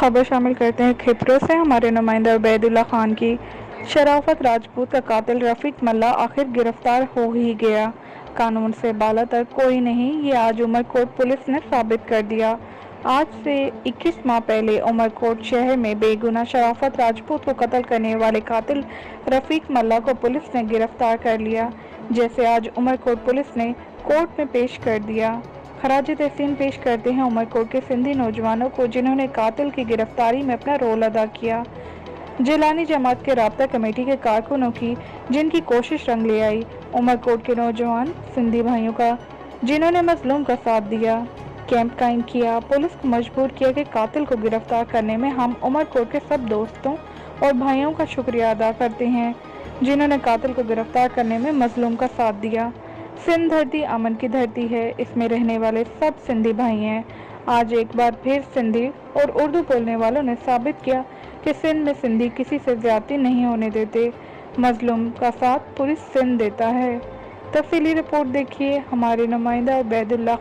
खबर शामिल करते हैं खिपरों से। हमारे नुमाइंदा उबैदुल्ला खान की शराफत राजपूत का कातिल रफीक मल्ला आखिर गिरफ्तार हो ही गया। कानून से बालातर कोई नहीं, ये आज उमरकोट पुलिस ने साबित कर दिया। आज से 21 माह पहले उमरकोट शहर में बेगुनाह शराफत राजपूत को कत्ल करने वाले कातिल रफीक मल्ला को पुलिस ने गिरफ्तार कर लिया, जैसे आज उमरकोट पुलिस ने कोर्ट में पेश कर दिया। खराज तहसीन पेश करते हैं उमरकोट के सिंधी नौजवानों को जिन्होंने कातिल की गिरफ्तारी में अपना रोल अदा किया। जिलानी जमात के राब्ता कमेटी के कारकुनों की जिनकी कोशिश रंग ले आई। उमरकोट के नौजवान सिंधी भाइयों का जिन्होंने मजलूम का साथ दिया, कैंप कायम किया, पुलिस को मजबूर किया कि कातिल को गिरफ्तार करने में। हम उमरकोट के सब दोस्तों और भाइयों का शुक्रिया अदा करते हैं जिन्होंने कातिल को गिरफ्तार करने में मजलूम का साथ दिया। सिंध धरती अमन की धरती है, इसमें रहने वाले सब सिंधी भाई हैं। आज एक बार फिर सिंधी और उर्दू बोलने वालों ने साबित किया कि सिंध में सिंधी किसी से ज्यादती नहीं होने देते। मजलूम का साथ पूरी सिंध देता है। तफसीली रिपोर्ट देखिए हमारे नुमाइंदा उबैदुल्ला